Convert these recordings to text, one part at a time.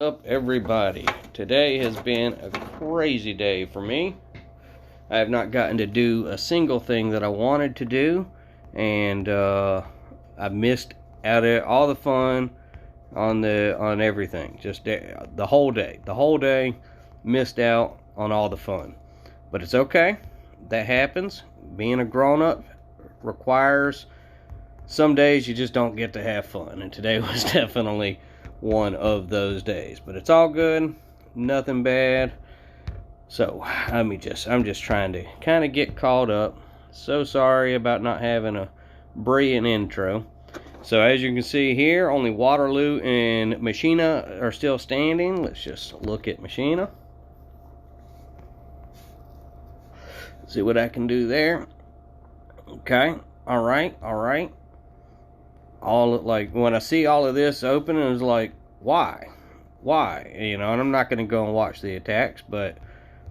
Up everybody, today has been a crazy day for me. I have not gotten to do a single thing that I wanted to do, and I missed out of all the fun on everything. Just the whole day missed out on all the fun, but it's okay. That happens. Being a grown-up requires some days you just don't get to have fun, and today was definitely one of those days. But it's all good, nothing bad. So I'm just trying to kind of get caught up. So sorry about not having a brilliant intro. So as you can see here, only Waterloo and Machina are still standing. Let's just look at Machina. See what I can do there. Okay, all right. Like when I see all of this open, it's like, why, and I'm not going to go and watch the attacks, but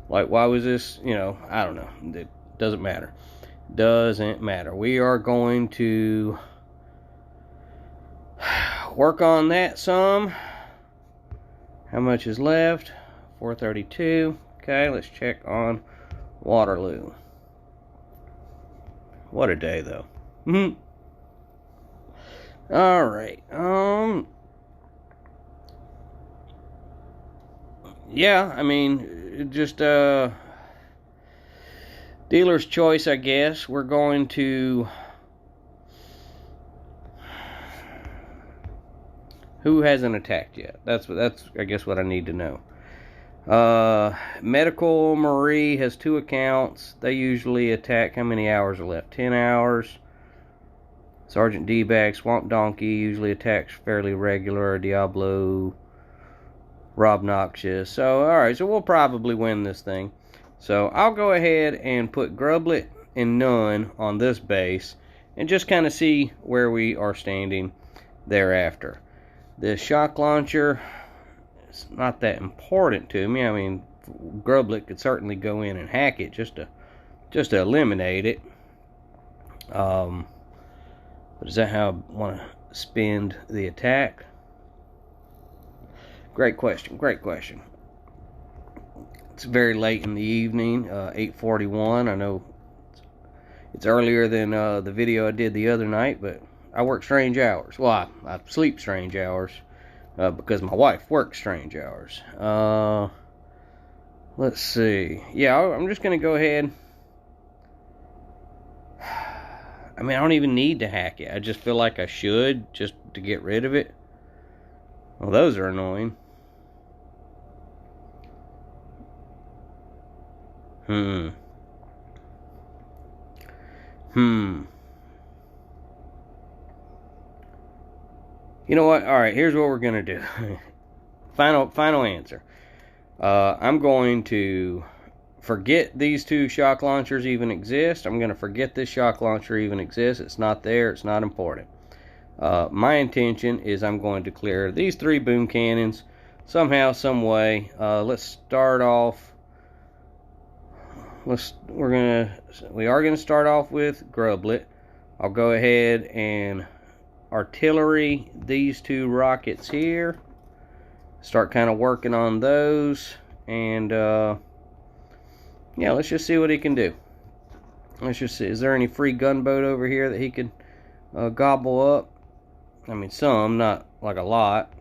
like, why was this? I don't know. It doesn't matter. We are going to work on that some. How much is left? 432. Okay, let's check on Waterloo. What a day, though. All right. Yeah, I mean, just dealer's choice, I guess. We're going to... Who hasn't attacked yet? That's I guess what I need to know. Medical Marie has 2 accounts. They usually attack. How many hours are left? 10 hours. Sergeant D-Bag, Swamp Donkey usually attacks fairly regular. Diablo, Rob Noxious. So, alright, so we'll probably win this thing. So, I'll go ahead and put Grublet and None on this base and just kind of see where we are standing thereafter. This shock launcher is not that important to me. I mean, Grublet could certainly go in and hack it just to eliminate it. But is that how I want to spend the attack? Great question. It's very late in the evening, 8:41. I know it's earlier than the video I did the other night, but I work strange hours. Well, I sleep strange hours because my wife works strange hours. Let's see. Yeah, I'm just going to go ahead. I mean, I don't even need to hack it. I just feel like I should, just to get rid of it. Well, those are annoying. You know what? Alright, here's what we're going to do. Final answer. I'm going to forget these 2 shock launchers even exist. I'm going to forget this shock launcher even exists. It's not there. It's not important. My intention is I'm going to clear these 3 boom cannons somehow, some way. Let's start off. We are going to start off with Grublet. I'll go ahead and artillery these 2 rockets here. Start kind of working on those, and yeah, let's just see what he can do. Let's just see. Is there any free gunboat over here that he could gobble up? I mean, some, not like a lot.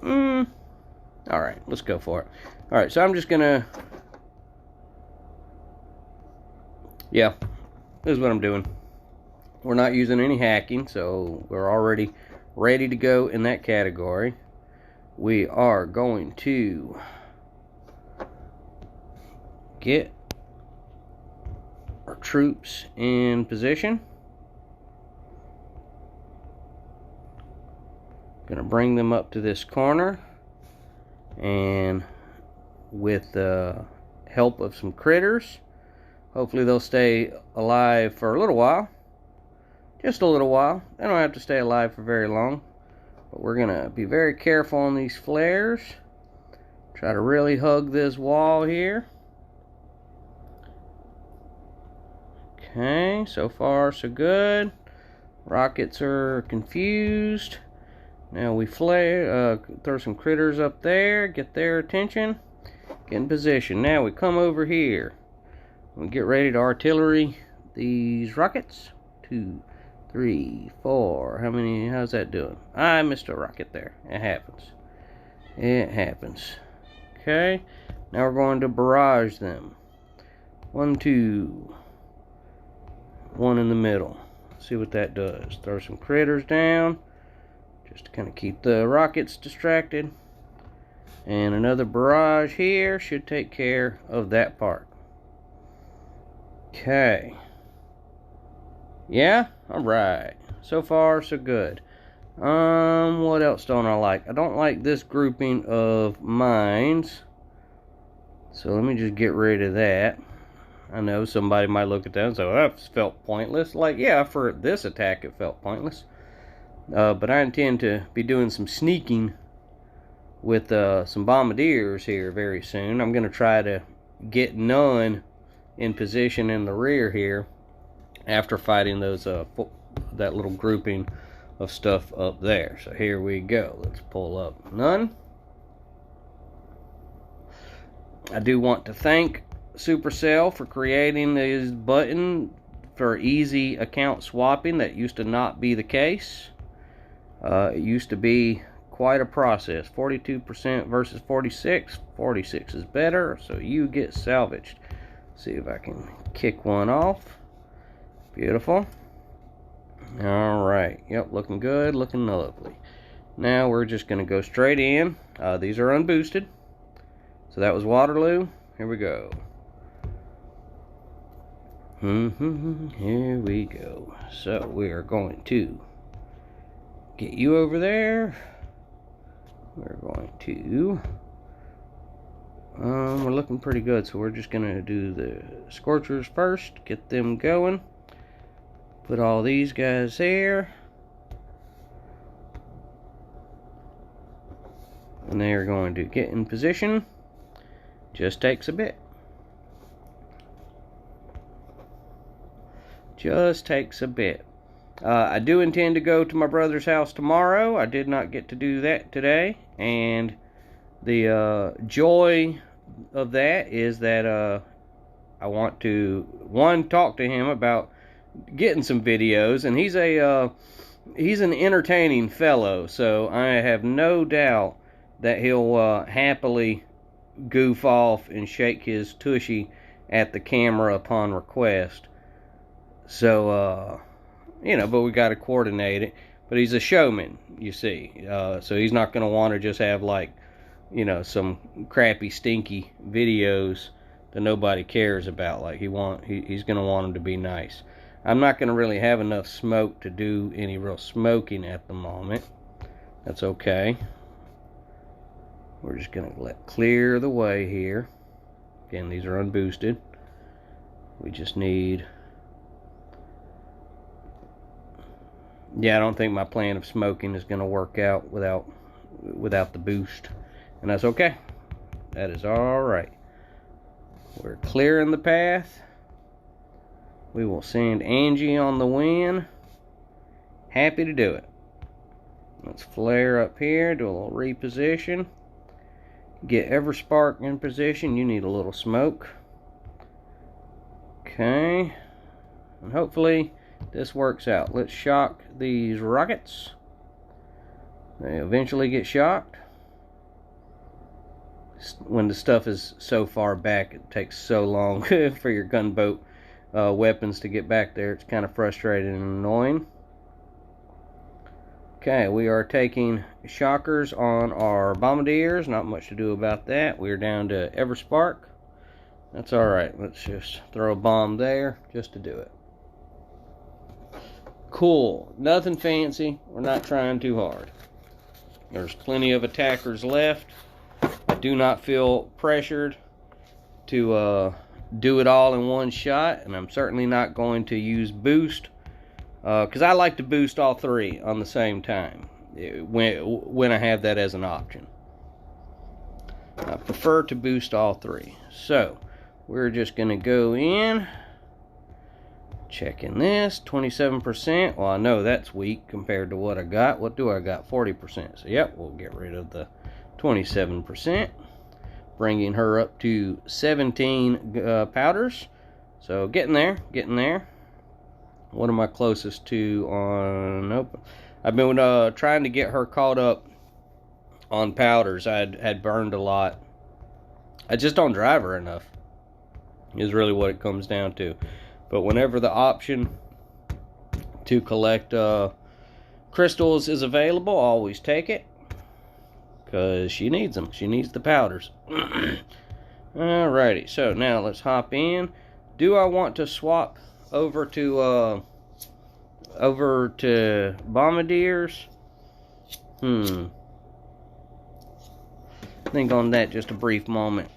Alright, let's go for it. Alright, so I'm just gonna... Yeah, this is what I'm doing. We're not using any hacking, so we're already ready to go in that category. We are going to get our troops in position. Gonna bring them up to this corner, and with the help of some critters, hopefully they'll stay alive for a little while. Just a little while. They don't have to stay alive for very long. But we're gonna be very careful on these flares. Try to really hug this wall here. Okay, so far so good. Rockets are confused. Now we flare, throw some critters up there, get their attention, get in position. Now we come over here. We get ready to artillery these rockets. 2, 3, 4. How many? How's that doing? I missed a rocket there. It happens. It happens. Okay. Now we're going to barrage them. 1, 2. One in the middle. See what that does. Throw some critters down, just to kind of keep the rockets distracted. And another barrage here should take care of that part. Okay. Yeah? Alright. So far, so good. What else don't I like? I don't like this grouping of mines. So let me just get rid of that. I know somebody might look at that and say, well, that felt pointless. Like, yeah, for this attack it felt pointless. But I intend to be doing some sneaking with some bombardiers here very soon. I'm going to try to get none in position in the rear here after fighting those that little grouping of stuff up there. So here we go. Let's pull up none. I do want to thank Supercell for creating this button for easy account swapping. That used to not be the case. It used to be quite a process. 42% versus 46. 46 is better, so you get salvaged. See if I can kick one off. Beautiful. Alright, yep, looking good, looking lovely. Now we're just going to go straight in. These are unboosted. So that was Waterloo. Here we go. Here we go. So we are going to get you over there. We're going to we're looking pretty good, so we're just gonna do the Scorchers first, get them going, put all these guys there, and they are going to get in position. Just takes a bit. Just takes a bit. I do intend to go to my brother's house tomorrow. I did not get to do that today, and the joy of that is that I want to, one, talk to him about getting some videos, and he's an entertaining fellow, so I have no doubt that he'll happily goof off and shake his tushy at the camera upon request. So, you know, but we got to coordinate it. But he's a showman, you see. So he's not going to want to just have, like, you know, some crappy, stinky videos that nobody cares about. Like, he's going to want them to be nice. I'm not going to really have enough smoke to do any real smoking at the moment. That's okay. We're just going to let clear the way here. Again, these are unboosted. We just need... Yeah, I don't think my plan of smoking is going to work out without the boost. And that's okay. That is alright. We're clearing the path. We will send Angie on the win. Happy to do it. Let's flare up here, do a little reposition. Get Everspark in position. You need a little smoke. Okay. And hopefully this works out. Let's shock these rockets. They eventually get shocked. When the stuff is so far back, it takes so long for your gunboat weapons to get back there. It's kind of frustrating and annoying. Okay, we are taking shockers on our bombardiers. Not much to do about that. We're down to Everspark. That's alright. Let's just throw a bomb there just to do it. Cool. Nothing fancy. We're not trying too hard. There's plenty of attackers left. I do not feel pressured to do it all in one shot, and I'm certainly not going to use boost, because I like to boost all three on the same time when I have that as an option. I prefer to boost all three. So we're just going to go in Checking this, 27%. Well, I know that's weak compared to what I got. What do I got? 40%. So, yep, we'll get rid of the 27%. Bringing her up to 17 powders. So, getting there, getting there. What am I closest to on... Nope. I've been trying to get her caught up on powders. I had burned a lot. I just don't drive her enough, is really what it comes down to. But whenever the option to collect crystals is available, I always take it. Because she needs them. She needs the powders. Alrighty, so now let's hop in. Do I want to swap over to bombardiers? Think on that just a brief moment.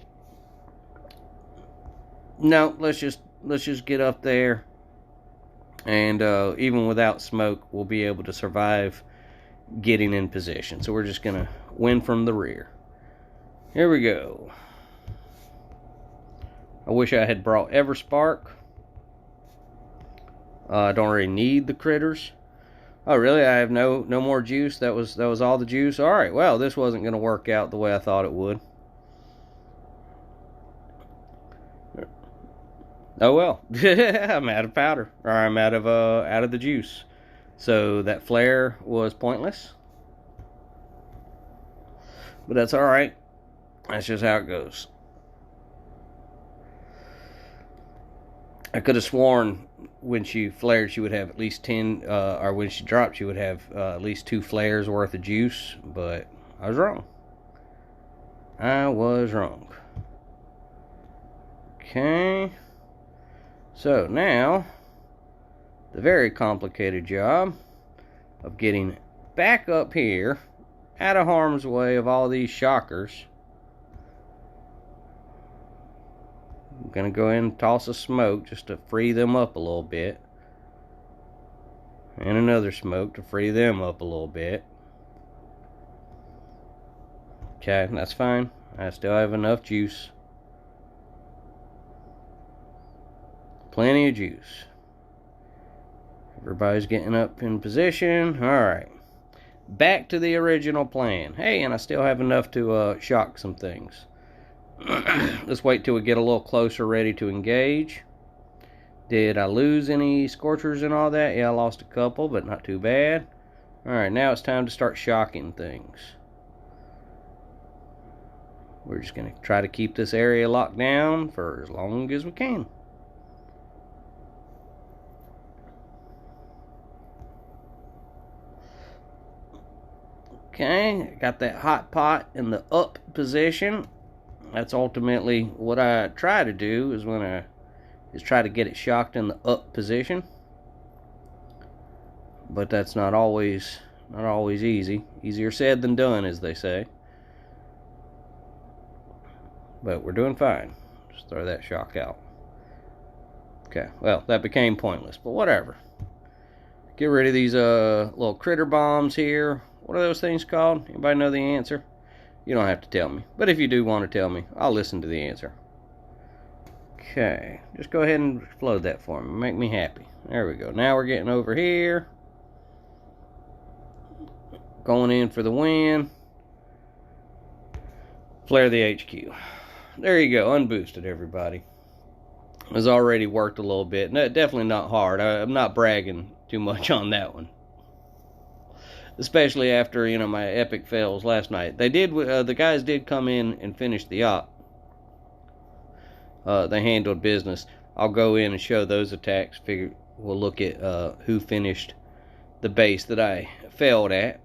No, let's just get up there, and even without smoke, we'll be able to survive getting in position. So we're just gonna win from the rear. Here we go. I wish I had brought Everspark. I don't really need the critters. Oh, really? I have no more juice? That was all the juice? Alright, well, this wasn't going to work out the way I thought it would. Oh, well. I'm out of powder. Or I'm out of the juice. So that flare was pointless. But that's alright. That's just how it goes. I could have sworn when she flared she would have at least 10, or when she dropped she would have at least 2 flares worth of juice, but I was wrong. I was wrong. Okay. So now, the very complicated job of getting back up here, out of harm's way of all these shockers. I'm going to go in and toss a smoke just to free them up a little bit. And another smoke to free them up a little bit. Okay, that's fine. I still have enough juice. Plenty of juice. Everybody's getting up in position. Alright. Back to the original plan. Hey, and I still have enough to shock some things. Let's wait till we get a little closer, ready to engage. Did I lose any scorchers and all that? Yeah, I lost a couple, but not too bad. Alright, now it's time to start shocking things. We're just going to try to keep this area locked down for as long as we can. Okay, got that hot pot in the up position. That's ultimately what I try to do is try to get it shocked in the up position. But that's not always easy. Easier said than done, as they say. But we're doing fine. Just throw that shock out. Okay, well, that became pointless, but whatever. Get rid of these little critter bombs here. What are those things called? Anybody know the answer? You don't have to tell me. But if you do want to tell me, I'll listen to the answer. Okay. Just go ahead and explode that for me. Make me happy. There we go. Now we're getting over here. Going in for the win. Flare the HQ. There you go. Unboosted, everybody. It's already worked a little bit. No, definitely not hard. I'm not bragging too much on that one. Especially after, you know, my epic fails last night. They did, the guys did come in and finish the op. They handled business. I'll go in and show those attacks. We'll look at who finished the base that I failed at.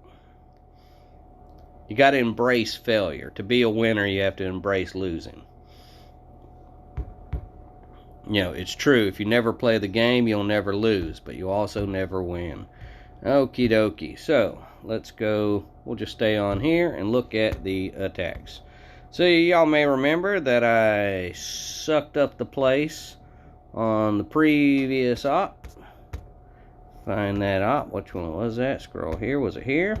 You got to embrace failure. To be a winner, you have to embrace losing. You know, it's true. If you never play the game, you'll never lose. But you also never win. Okie dokie. So, let's go. We'll just stay on here and look at the attacks. So, y'all may remember that I sucked up the place on the previous op. Find that op. Which one was that? Scroll here. Was it here?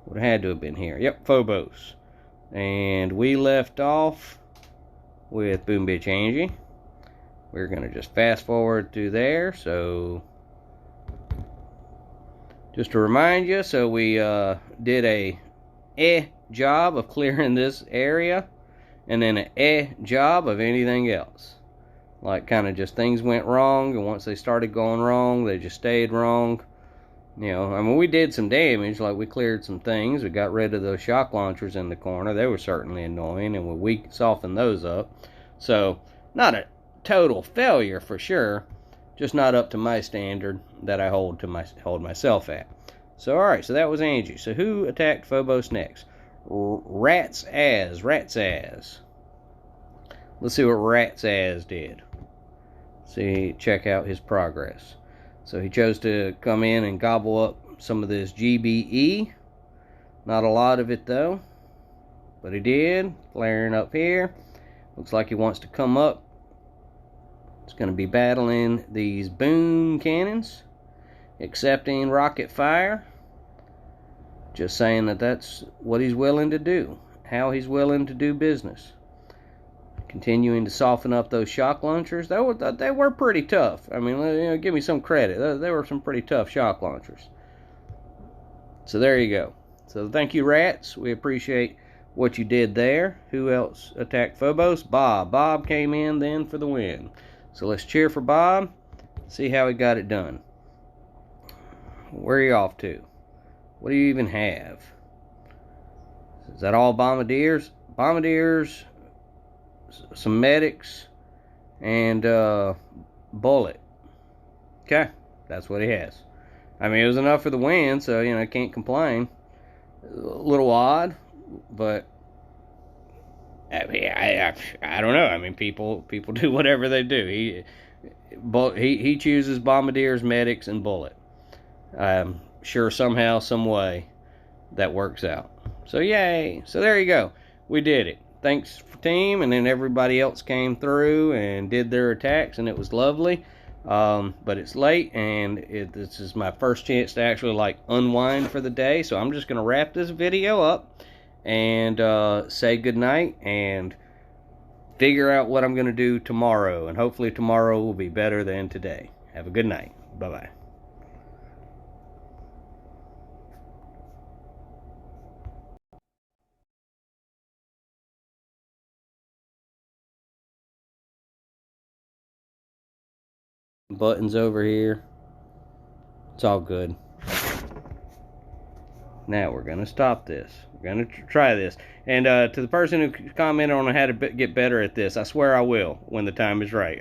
Would have had to have been here. Yep, Phobos. And we left off with Boom Bitch Angie. We're going to just fast forward through there. So just to remind you, so we did a job of clearing this area, and then a job of anything else. Like kind of just things went wrong, and once they started going wrong, they just stayed wrong. You know, I mean, we did some damage, like we cleared some things. We got rid of those shock launchers in the corner. They were certainly annoying, and we softened those up. So, not a total failure for sure, just not up to my standard that I hold myself at. So, alright, so that was Angie. So, who attacked Phobos next? Rat's Ass. Let's see what Rat's Ass did. See, check out his progress. So he chose to come in and gobble up some of this GBE. Not a lot of it though, but he did. Flaring up here. Looks like he wants to come up. It's going to be battling these boom cannons, accepting rocket fire. Just saying that that's what he's willing to do, how he's willing to do business. Continuing to soften up those shock launchers. They were pretty tough. I mean, you know, give me some credit. They were some pretty tough shock launchers. So there you go. So thank you, Rats. We appreciate what you did there. Who else attacked Phobos? Bob. Bob came in then for the win. So let's cheer for Bob. See how he got it done. Where are you off to? What do you even have? Is that all bombardiers? Bombardiers, some medics, and bullet. Okay, that's what he has. I mean, it was enough for the win, so, you know, I can't complain. A little odd, but I mean, I don't know. I mean, people do whatever they do. He chooses bombardiers, medics, and bullet. I'm sure somehow, some way, that works out. So yay! So there you go. We did it. Thanks team, and then everybody else came through and did their attacks, and it was lovely. But it's late, and this is my first chance to actually like unwind for the day, so I'm just gonna wrap this video up and say goodnight and figure out what I'm gonna do tomorrow, and hopefully tomorrow will be better than today. Have a good night. Bye bye. Buttons over here. It's all good. Now we're gonna stop this. We're gonna try this. And to the person who commented on how to get better at this, I swear I will when the time is right.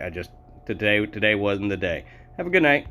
Today wasn't the day. Have a good night.